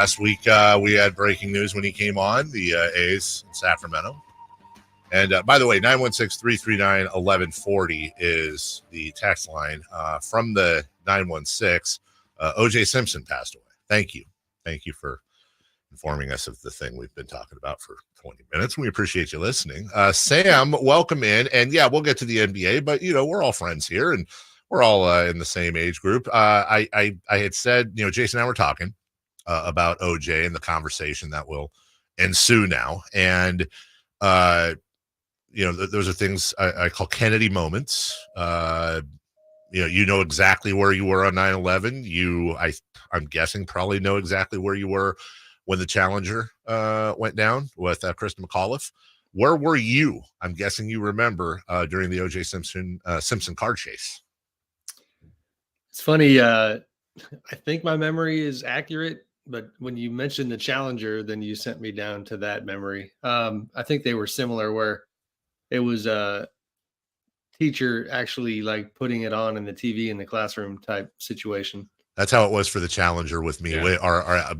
Last week, we had breaking news when he came on, the A's in Sacramento. And by the way, 916-339-1140 is the text line. From the 916, O.J. Simpson passed away. Thank you. Thank you for informing us of the thing we've been talking about for 20 minutes. We appreciate you listening. Sam, welcome in. And yeah, we'll get to the NBA, but, we're all friends here, and we're all in the same age group. I had said, Jason and I were talking about OJ and the conversation that will ensue now. And, those are things I call Kennedy moments. You know exactly where you were on 9/11. I'm guessing probably know exactly where you were when the Challenger went down with Kristen McAuliffe. Where were you? I'm guessing you remember during the OJ Simpson car chase. It's funny. I think my memory is accurate, but when you mentioned the Challenger, then you sent me down to that memory. I think they were similar, where it was a teacher actually like putting it on in the TV in the classroom type situation. That's how it was for the Challenger with me. Yeah.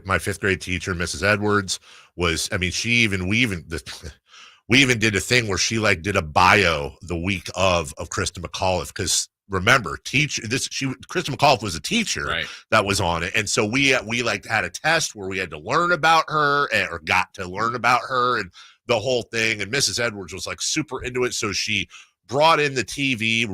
My fifth grade teacher, Mrs. Edwards, was. I mean, we even did a thing where she like did a bio the week of Kristen McAuliffe, because remember, Kristen McAuliffe was a teacher that was on it, and so we like had a test where we had to learn about her or got to learn about her and the whole thing. And Mrs. Edwards was like super into it, so she brought in the TV,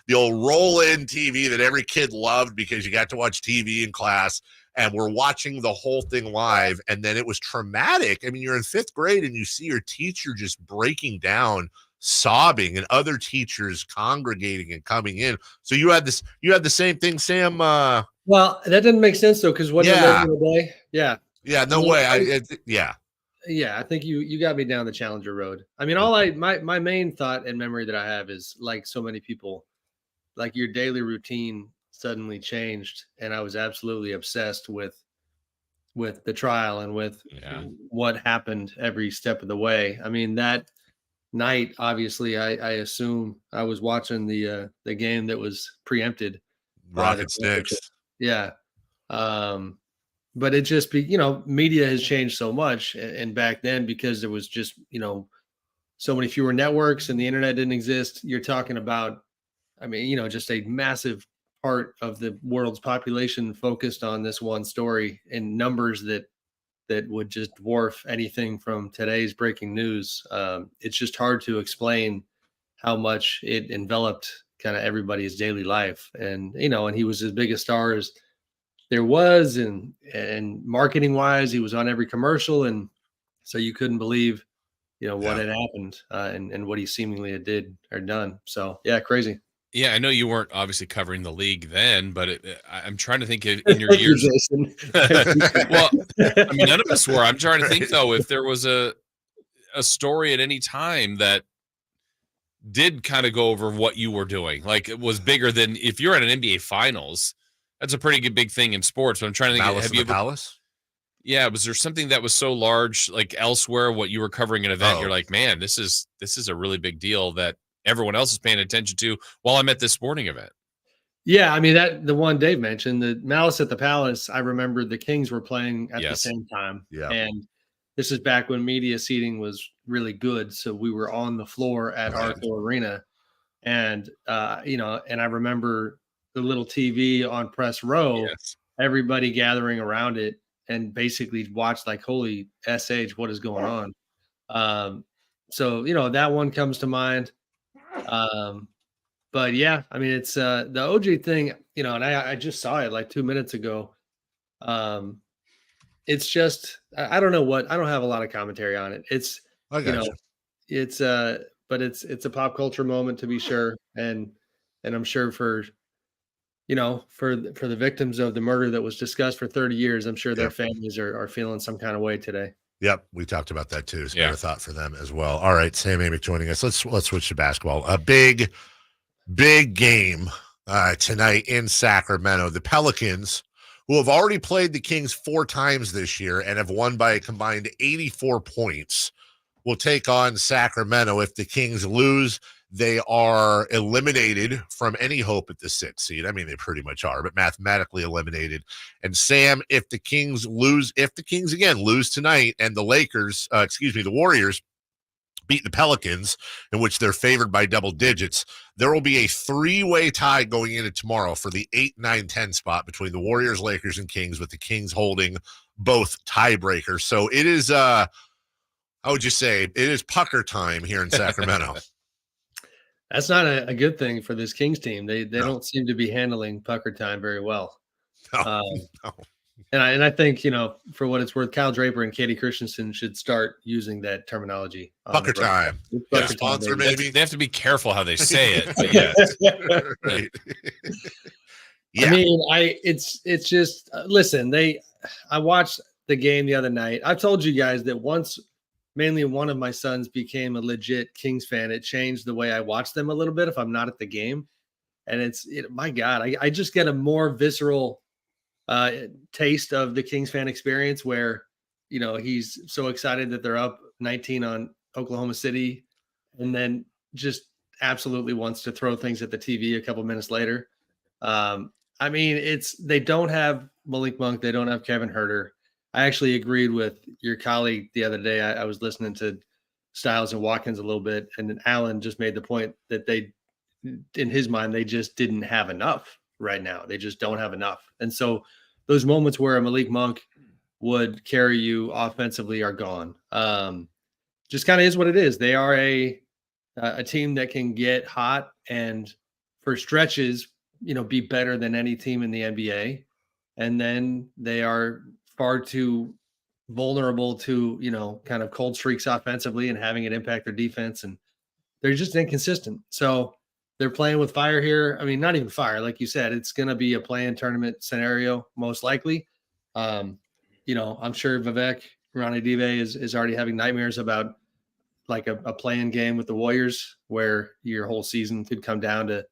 the old roll-in TV that every kid loved because you got to watch TV in class, and we're watching the whole thing live. And then it was traumatic. I mean, you're in fifth grade and you see your teacher just breaking down, sobbing, and other teachers congregating and coming in. So you had the same thing, Sam. Well, that didn't make sense though, because what the day? Yeah, no way. Yeah, I think you got me down the Challenger road. I mean, my main thought and memory that I have is, like so many people, like your daily routine suddenly changed, and I was absolutely obsessed with the trial and with what happened every step of the way. I mean, that night, obviously, I assume I was watching the game that was preempted. Rockets Knicks. Yeah. But it just media has changed so much. And back then, because there was just, so many fewer networks and the internet didn't exist, you're talking about, just a massive part of the world's population focused on this one story in numbers that would just dwarf anything from today's breaking news. It's just hard to explain how much it enveloped kind of everybody's daily life. And, and he was as big a star as there was, and marketing wise, he was on every commercial. And so you couldn't believe, what had happened and what he seemingly did or done. So, yeah, crazy. Yeah, I know you weren't obviously covering the league then, but I'm trying to think in your years. Well, I mean, none of us were. I'm trying to think, though, if there was a story at any time that did kind of go over what you were doing. Like, it was bigger than if you're at an NBA Finals. That's a pretty good big thing in sports. But I'm trying to think. Malice in the Palace? Yeah, was there something that was so large, like elsewhere, what you were covering an event? You're like, man, this is a really big deal that everyone else is paying attention to while I'm at this sporting event. Yeah, I mean, that the one Dave mentioned, the Malice at the Palace, I remember the Kings were playing at the same time. Yeah. And this is back when media seating was really good. So we were on the floor at Arthur Arena. And, and I remember the little TV on press row, everybody gathering around it and basically watched like, holy SH, what is going on? So, that one comes to mind. But yeah, I mean, it's the OJ thing, and I just saw it like 2 minutes ago. It's just, I don't know I don't have a lot of commentary on it. It's, it's but it's a pop culture moment, to be sure. And I'm sure for the victims of the murder that was discussed for 30 years, I'm sure their families are feeling some kind of way today. Yep, we talked about that too. It's a thought for them as well. All right, Sam Amick joining us. Let's switch to basketball. A big game tonight in Sacramento. The Pelicans, who have already played the Kings 4 times this year and have won by a combined 84 points, will take on Sacramento. If the Kings lose, they are eliminated from any hope at the 6th seed. I mean, they pretty much are, but mathematically eliminated. And Sam, if the Kings again lose tonight, and the the Warriors beat the Pelicans, in which they're favored by double digits, there will be a 3-way tie going into tomorrow for the 8, 9, 10 spot between the Warriors, Lakers, and Kings, with the Kings holding both tiebreakers. So it is, how would you say, it is pucker time here in Sacramento. That's not a good thing for this Kings team. They don't seem to be handling pucker time very well. No. And I think, for what it's worth, Kyle Draper and Katie Christensen should start using that terminology. Pucker time. Pucker sponsor, time, maybe. They have to be careful how they say it. But yes. Right. Yeah. I mean, it's just listen. I watched the game the other night. I've told you guys that once mainly one of my sons became a legit Kings fan, it changed the way I watch them a little bit if I'm not at the game. And my God, I just get a more visceral taste of the Kings fan experience where, he's so excited that they're up 19 on Oklahoma City and then just absolutely wants to throw things at the TV a couple minutes later. I mean, they don't have Malik Monk. They don't have Kevin Huerter. I actually agreed with your colleague the other day. I was listening to Styles and Watkins a little bit, and then Allen just made the point that in his mind, they just didn't have enough right now. They just don't have enough. And so those moments where a Malik Monk would carry you offensively are gone. Just kind of is what it is. They are a team that can get hot and for stretches, be better than any team in the NBA. And then they are far too vulnerable to, kind of cold streaks offensively and having it impact their defense. And they're just inconsistent. So they're playing with fire here. I mean, not even fire. Like you said, it's going to be a play-in tournament scenario, most likely. I'm sure Vivek Ranadive is already having nightmares about like a play-in game with the Warriors where your whole season could come down to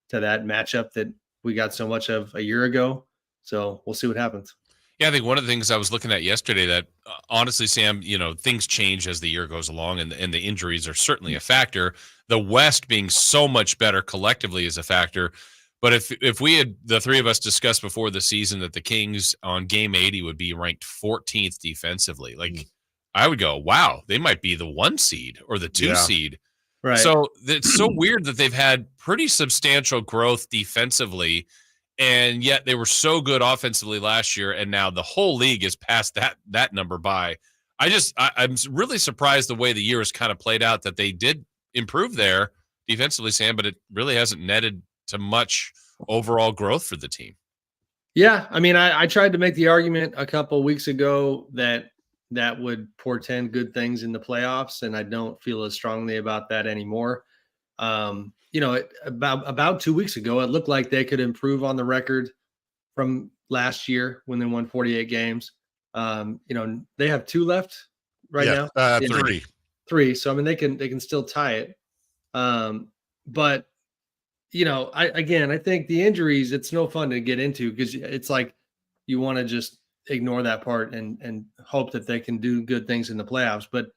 that matchup that we got so much of a year ago. So we'll see what happens. Yeah, I think one of the things I was looking at yesterday that honestly, Sam, things change as the year goes along, and the injuries are certainly a factor. The West being so much better collectively is a factor. But if we had, the three of us, discussed before the season that the Kings on game 80 would be ranked 14th defensively, I would go, wow, they might be the 1 seed or the 2 seed. Right. So it's so weird that they've had pretty substantial growth defensively, and yet they were so good offensively last year, and now the whole league is past that number by. I'm really surprised the way the year has kind of played out, that they did improve there defensively, Sam, but it really hasn't netted to much overall growth for the team. Yeah, I mean, I tried to make the argument a couple weeks ago that would portend good things in the playoffs, and I don't feel as strongly about that anymore. About 2 weeks ago, it looked like they could improve on the record from last year when they won 48 games. They have 2 left now. 3. 3. So, I mean, they can still tie it. But, I think the injuries, it's no fun to get into because it's like you want to just ignore that part and hope that they can do good things in the playoffs. But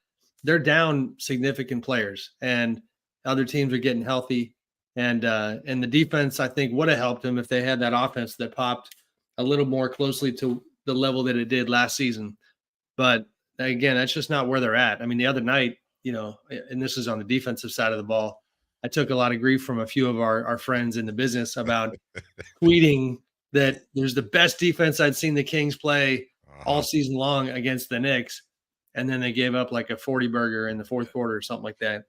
they're down significant players, and other teams are getting healthy, and the defense, I think, would have helped them if they had that offense that popped a little more closely to the level that it did last season. But again, that's just not where they're at. I mean, the other night, and this is on the defensive side of the ball, I took a lot of grief from a few of our friends in the business about tweeting that there's the best defense I'd seen the Kings play all season long against the Knicks. And then they gave up like a 40-burger in the fourth quarter or something like that.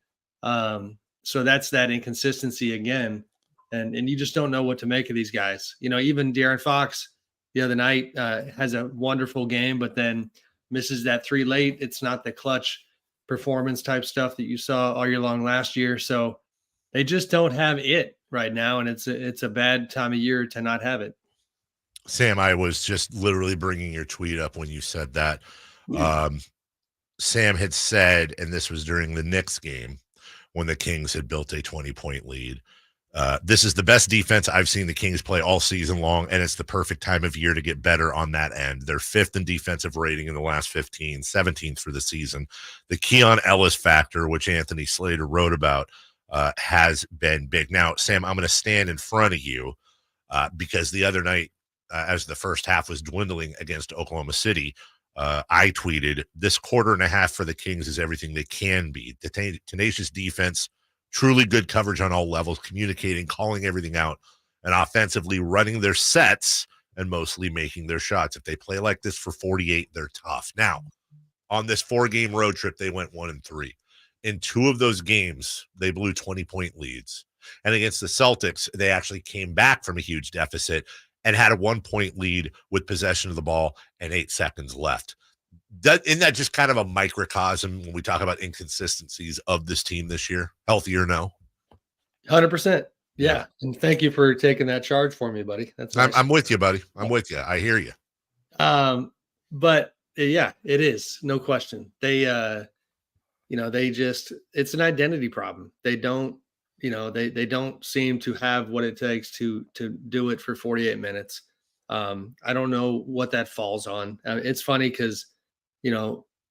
So that's that inconsistency again. And you just don't know what to make of these guys. Even De'Aaron Fox the other night has a wonderful game, but then misses that 3 late. It's not the clutch performance type stuff that you saw all year long last year. So they just don't have it right now. And it's a bad time of year to not have it. Sam, I was just literally bringing your tweet up when you said that. Sam had said, and this was during the Knicks game when the Kings had built a 20-point lead, this is the best defense I've seen the Kings play all season long, and it's the perfect time of year to get better on that end. They're 5th in defensive rating in the last 15, 17th for the season. The Keon Ellis factor, which Anthony Slater wrote about, has been big. Now, Sam, I'm going to stand in front of you because the other night, as the first half was dwindling against Oklahoma City, I tweeted, this quarter and a half for the Kings is everything they can be. The tenacious defense, truly good coverage on all levels, communicating, calling everything out, and offensively running their sets and mostly making their shots. If they play like this for 48, they're tough. Now, on this 4-game road trip, they went 1-3. In 2 of those games, they blew 20-point leads. And against the Celtics, they actually came back from a huge deficit and had a 1-point lead with possession of the ball and 8 seconds left. Isn't that just kind of a microcosm when we talk about inconsistencies of this team this year? Healthy or no? 100%. Yeah. And thank you for taking that charge for me, buddy. That's nice. I'm with you, buddy. I'm with you. I hear you. But yeah, it is. No question. They, it's an identity problem. They don't, they don't seem to have what it takes to do it for 48 minutes. I don't know what that falls on. It's funny because,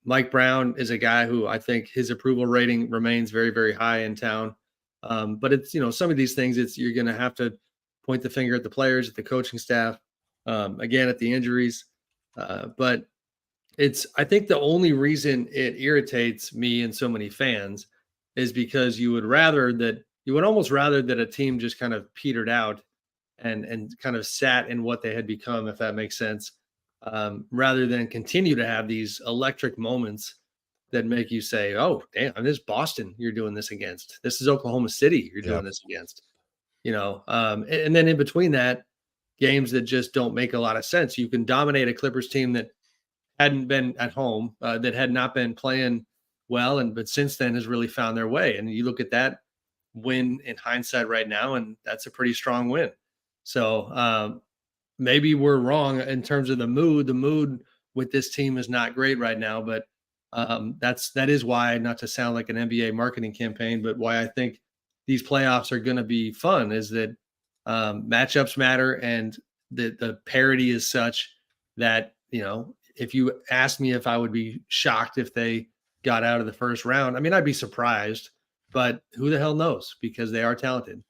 Mike Brown is a guy who I think his approval rating remains very, very high in town. But it's, some of these things, you're going to have to point the finger at the players, at the coaching staff, again, at the injuries. But I think the only reason it irritates me and so many fans is because you would almost rather that a team just kind of petered out and kind of sat in what they had become, if that makes sense, rather than continue to have these electric moments that make you say, oh, damn, this is Boston you're doing this against. This is Oklahoma City you're doing this against. And then in between that, games that just don't make a lot of sense. You can dominate a Clippers team that hadn't been at home, that had not been playing well, but since then has really found their way. And you look at that win in hindsight right now, and that's a pretty strong win. So maybe we're wrong in terms of the mood. The mood with this team is not great right now, but that is why, not to sound like an NBA marketing campaign, but why I think these playoffs are going to be fun is that matchups matter, and the parity is such that, if you ask me if I would be shocked if they got out of the first round, I mean, I'd be surprised, but who the hell knows, because they are talented.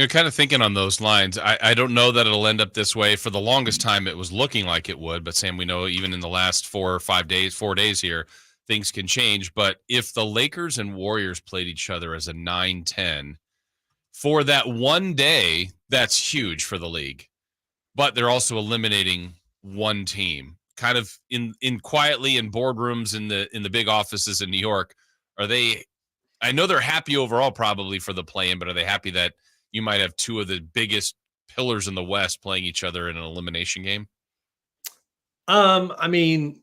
Kind of thinking on those lines, I don't know that it'll end up this way. For the longest time, it was looking like it would. But Sam, we know even in the last 4 days here, things can change. But if the Lakers and Warriors played each other as a 9-10 for that one day, that's huge for the league. But they're also eliminating one team, kind of in quietly in boardrooms in the big offices in New York. Are they? I know they're happy overall, probably for the play-in, but are they happy that you might have 2 of the biggest pillars in the West playing each other in an elimination game? I mean,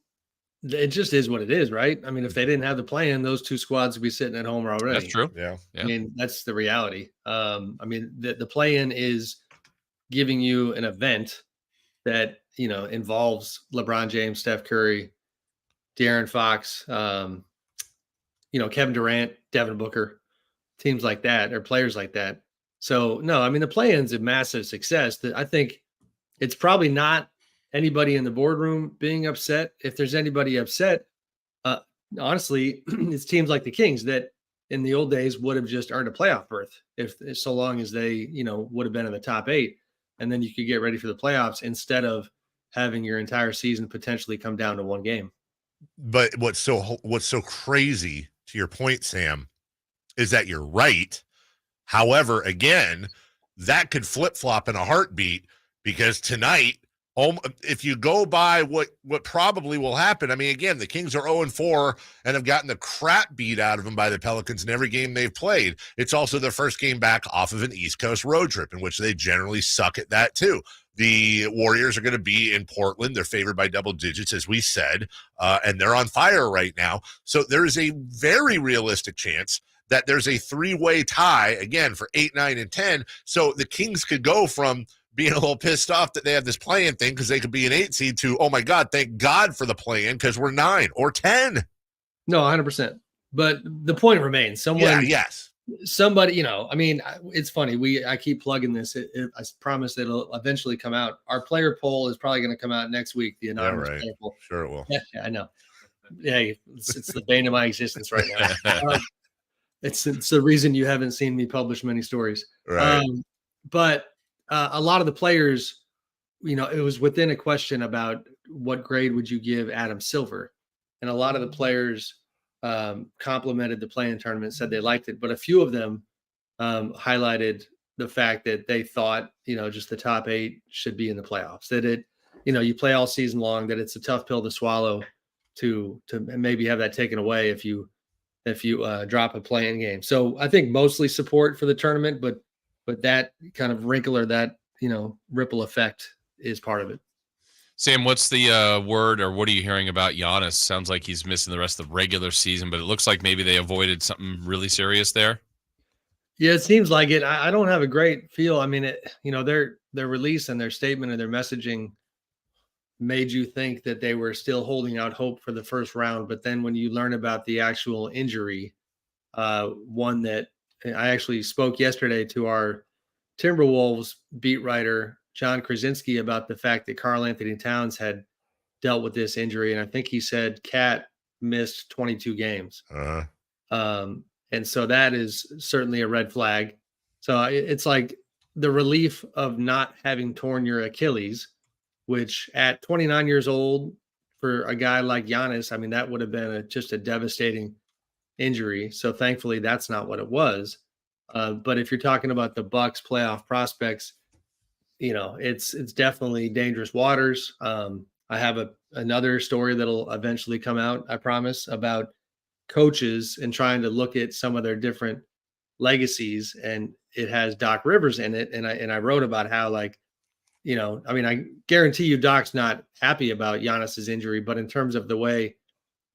it just is what it is, right? I mean, if they didn't have the play-in, those 2 squads would be sitting at home already. That's true. Yeah. I mean, that's the reality. I mean, the play-in is giving you an event that, involves LeBron James, Steph Curry, De'Aaron Fox, Kevin Durant, Devin Booker, teams like that, or players like that. So, no, I mean, the play-in's a massive success. I think it's probably not anybody in the boardroom being upset. If there's anybody upset, honestly, it's teams like the Kings that in the old days would have just earned a playoff berth if so long as they, would have been in the top 8. And then you could get ready for the playoffs instead of having your entire season potentially come down to one game. But what's so crazy, to your point, Sam, is that you're right. However, again, that could flip-flop in a heartbeat, because tonight, if you go by what probably will happen, I mean, again, the Kings are 0-4 and have gotten the crap beat out of them by the Pelicans in every game they've played. It's also their first game back off of an East Coast road trip, in which they generally suck at that too. The Warriors are going to be in Portland. They're favored by double digits, as we said, and they're on fire right now. So there is a very realistic chance that there's a 3-way tie, again, for 8, 9, and 10. So the Kings could go from being a little pissed off that they have this play-in thing because they could be an 8 seed to, oh, my God, thank God for the play-in because we're 9 or 10. No, 100%. But the point remains. Somebody, I mean, it's funny. I keep plugging this. I promise it'll eventually come out. Our player poll is probably going to come out next week, the anonymous player poll. Sure it will. Yeah, I know. Yeah, it's the bane of my existence right now. It's the reason you haven't seen me publish many stories. Right. But a lot of the players, it was within a question about what grade would you give Adam Silver, and a lot of the players complimented the play-in tournament, said they liked it, but a few of them highlighted the fact that they thought, just the top 8 should be in the playoffs. That you play all season long. That it's a tough pill to swallow to maybe have that taken away if you drop a play-in game. So I think mostly support for the tournament, but that kind of wrinkle or that ripple effect is part of it. Sam, what's the word, or what are you hearing about Giannis? Sounds like he's missing the rest of the regular season, but it looks like maybe they avoided something really serious there. Yeah, it seems like it. I don't have a great feel. I mean, their release and their statement and their messaging made you think that they were still holding out hope for the first round. But then when you learn about the actual injury, one that I actually spoke yesterday to our Timberwolves beat writer, John Krasinski, about the fact that Karl Anthony Towns had dealt with this injury. And I think he said Cat missed 22 games. And so that is certainly a red flag. So it's like the relief of not having torn your Achilles, which at 29 years old for a guy like Giannis, I mean, that would have been just a devastating injury. So thankfully that's not what it was. But if you're talking about the Bucks playoff prospects, it's definitely dangerous waters. I have another story that'll eventually come out, I promise, about coaches and trying to look at some of their different legacies, and it has Doc Rivers in it. And I wrote about how, I guarantee you Doc's not happy about Giannis's injury, but in terms of the way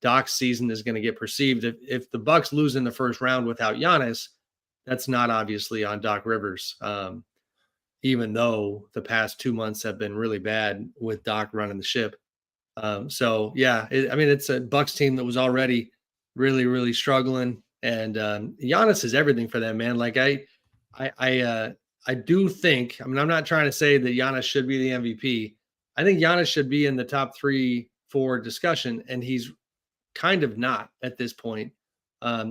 Doc's season is going to get perceived, if the Bucks lose in the first round without Giannis, that's not obviously on Doc Rivers. Even though the past 2 months have been really bad with Doc running the ship. So yeah, it's a Bucks team that was already really, really struggling, and Giannis is everything for them, man. Like I do think, I'm not trying to say that Giannis should be the MVP. I think Giannis should be in the top 3-4 discussion, and he's kind of not at this point,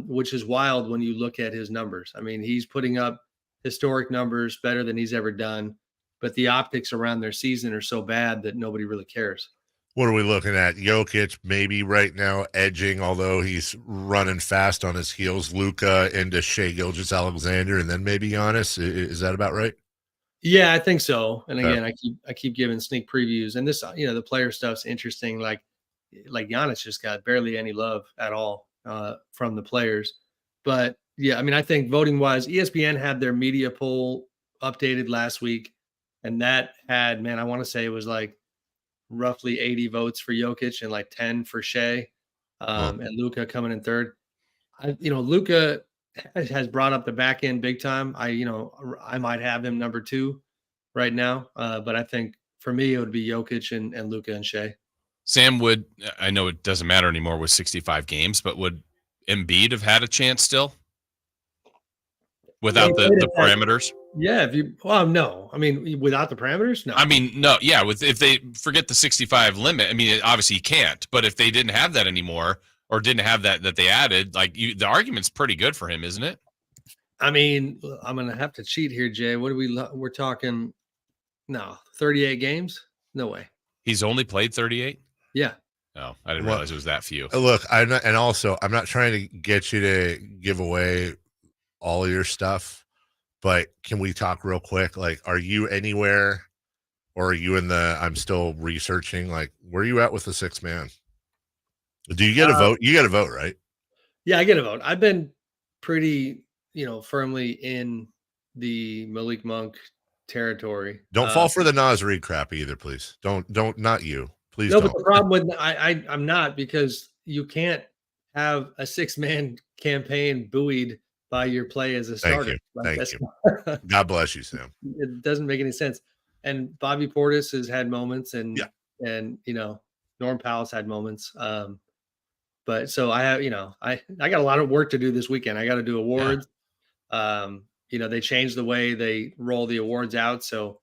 which is wild when you look at his numbers. I mean, he's putting up historic numbers, better than he's ever done, but the optics around their season are so bad that nobody really cares. What are we looking at? Jokic maybe right now edging, although he's running fast on his heels. Luka into Shai Gilgeous-Alexander, and then maybe Giannis. Is that about right? Yeah, I think so. And again, I keep giving sneak previews, and this, the player stuff's interesting. Like Giannis just got barely any love at all from the players. But yeah, I think voting wise, ESPN had their media poll updated last week, and that had, I want to say it was like roughly 80 votes for Jokic and like 10 for Shai, and Luka coming in third. Luka has brought up the back end big time. I might have him number 2 right now, but I think for me it would be Jokic and Luka and Shai. Sam, I know it doesn't matter anymore with 65 games, but would Embiid have had a chance still without the parameters? Yeah, no. Without the parameters, no. No. Yeah, if they forget the 65 limit, obviously you can't. But if they didn't have that anymore, or didn't have that they added, the argument's pretty good for him, isn't it? I'm gonna have to cheat here, Jay. What are we're talking? No, 38 games? No way. He's only played 38? Yeah. Oh, I didn't realize it was that few. Look, I'm not trying to get you to give away all of your stuff. But can we talk real quick? Are you anywhere, or are you in I'm still researching? Where are you at with the 6 man? Do you get a vote? You get a vote, right? Yeah, I get a vote. I've been pretty, firmly in the Malik Monk territory. Don't fall for the Nasri crap either, please. Don't, not you. Please no, don't. But the problem with I'm not, because you can't have a 6-man campaign buoyed by your play as a starter. Thank you. God bless you, Sam. It doesn't make any sense. And Bobby Portis has had moments, and Norm Powell's had moments. But so I have, I got a lot of work to do this weekend. I got to do awards. Yeah. They changed the way they roll the awards out. So,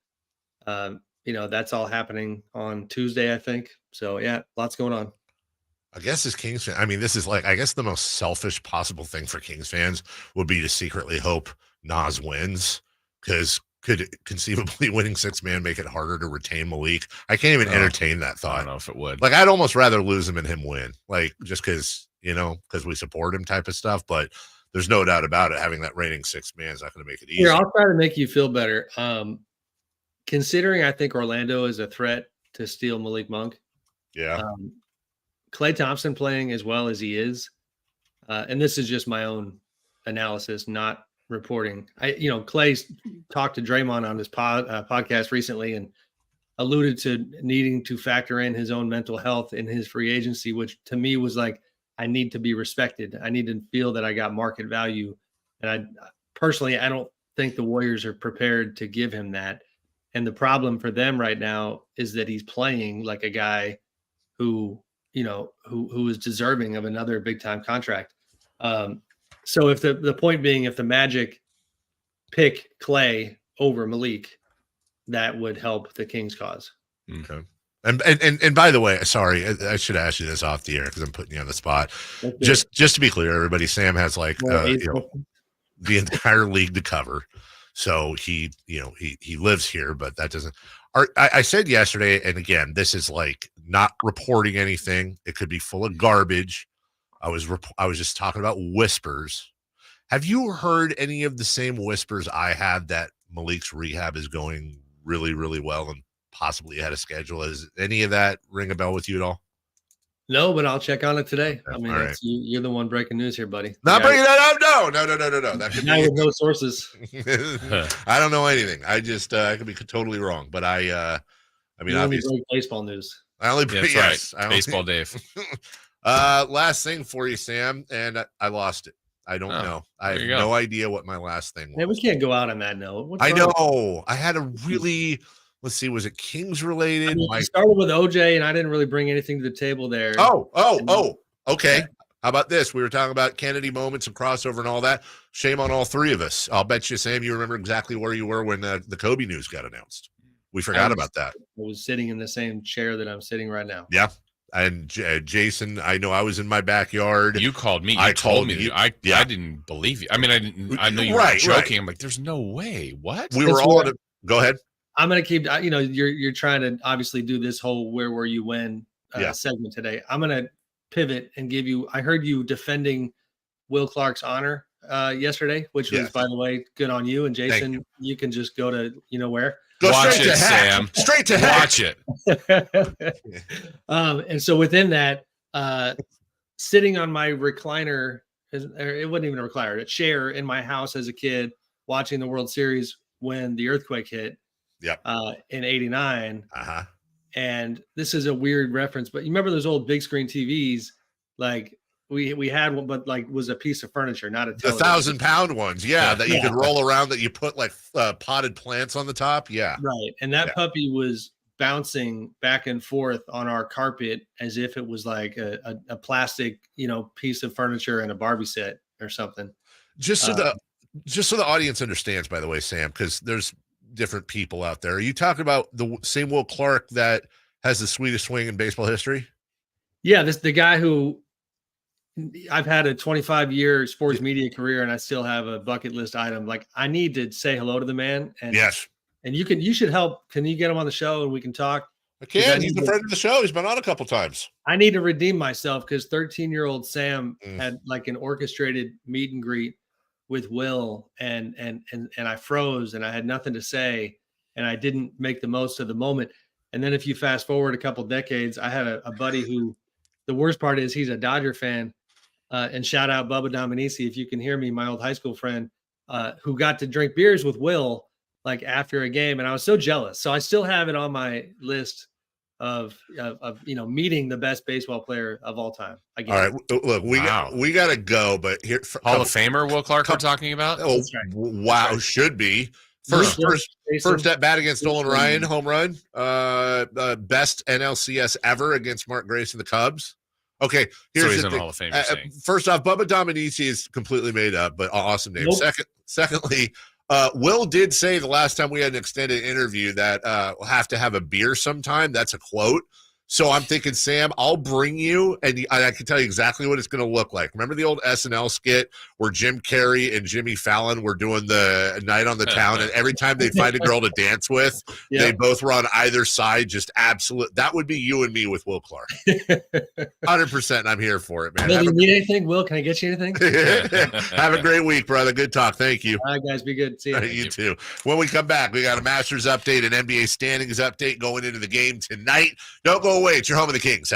that's all happening on Tuesday, I think. So yeah, lots going on. I guess as Kings fan, I mean, this is like, I guess the most selfish possible thing for Kings fans would be to secretly hope Nas wins, because could conceivably winning 6-man make it harder to retain Malik? I can't even entertain that thought. I don't know if it would. Like, I'd almost rather lose him and him win, like, just because, because we support him type of stuff. But there's no doubt about it. Having that reigning 6-man is not going to make it easy. Here, I'll try to make you feel better. Considering I think Orlando is a threat to steal Malik Monk. Yeah. Klay Thompson playing as well as he is, and this is just my own analysis, not reporting. Klay talked to Draymond on his podcast recently and alluded to needing to factor in his own mental health in his free agency, which to me was like, I need to be respected. I need to feel that I got market value. And I don't think the Warriors are prepared to give him that. And the problem for them right now is that he's playing like a guy who is deserving of another big time contract. So if the point being, if the Magic pick Klay over Malik, that would help the Kings cause. Okay. And by the way, sorry, I should ask you this off the air because I'm putting you on the spot. Just to be clear, everybody, Sam has like the entire league to cover. So he lives here, but that doesn't. I said yesterday, and again, this is like not reporting anything. It could be full of garbage. I was just talking about whispers. Have you heard any of the same whispers I had that Malik's rehab is going really, really well and possibly ahead of schedule? Is any of that ring a bell with you at all? No, but I'll check on it today. I mean, right. You're the one breaking news here, buddy. Not breaking that up. No. That could be with no sources. I don't know anything. I just I could be totally wrong, but I mean, obviously baseball news. I only That's right. Baseball Dave. Last thing for you, Sam, and I lost it. I don't know. I have no idea what my last thing was. Man, we can't go out on that note. I know. I had a really. Let's see. Was it Kings related? I mean, I started with OJ, and I didn't really bring anything to the table there. Oh. Okay. Yeah. How about this? We were talking about Kennedy moments and crossover and all that. Shame on all three of us. I'll bet you, Sam, you remember exactly where you were when the Kobe news got announced. We forgot about that. I was sitting in the same chair that I'm sitting right now. Yeah. And Jason, I know I was in my backyard. You called me. You told me. I didn't believe you. I mean, I know you were joking. Right. I'm like, there's no way. What? We were all. Go ahead. I'm going to keep, you're trying to obviously do this whole where were you when segment today. I'm going to pivot and give you, I heard you defending Will Clark's honor yesterday, which was, by the way, good on you. And Jason, you can just go to, where. Go Watch straight it, to Sam. Straight to heck. Watch it. And so within that, sitting on my recliner, it wasn't even a recliner, a chair in my house as a kid, watching the World Series when the earthquake hit. Yep. In '89. Uh-huh. And this is a weird reference, but you remember those old big screen TVs? Like we had one, but like was a piece of furniture, not a television. The 1,000-pound ones, that you could roll around, that you put like potted plants on the top. Yeah. Right. And that puppy was bouncing back and forth on our carpet as if it was like a plastic, piece of furniture and a Barbie set or something. Just so the audience understands, by the way, Sam, because there's different people out there. Are you talking about the same Will Clark that has the sweetest swing in baseball history? Yeah, the guy who I've had a 25-year sports media career, and I still have a bucket list item. Like, I need to say hello to the man. And yes, and you should help. Can you get him on the show and we can talk? I can. He's a friend of the show. He's been on a couple times. I need to redeem myself because 13-year-old Sam had like an orchestrated meet and greet with Will, and I froze and I had nothing to say and I didn't make the most of the moment. And then if you fast forward a couple decades, I had a buddy who, the worst part is he's a Dodger fan, and shout out Bubba Dominici, if you can hear me, my old high school friend, who got to drink beers with Will like after a game, and I was so jealous. So I still have it on my list of meeting the best baseball player of all time. Again. All right, look, we got to go, but here Hall of Famer Will Clark we're talking about. Oh, right. Wow, should be first at bat against Nolan Ryan, home run. Best NLCS ever against Mark Grace and the Cubs. Okay, here's the thing. Hall of Fame, first off, Bubba Dominici is completely made up, but awesome name. Nope. Secondly. Will did say the last time we had an extended interview that we'll have to have a beer sometime. That's a quote. So I'm thinking, Sam, I'll bring you, and I can tell you exactly what it's going to look like. Remember the old SNL skit where Jim Carrey and Jimmy Fallon were doing the night on the town, and every time they find a girl to dance with, they both were on either side, just absolute. That would be you and me with Will Clark. 100%. I'm here for it, man. Do you need anything, Will? Can I get you anything? Have a great week, brother. Good talk. Thank you. All right, guys. Be good. See you. You too. When we come back, we got a Masters update, an NBA standings update going into the game tonight. Don't go away. It's your home of the Kings.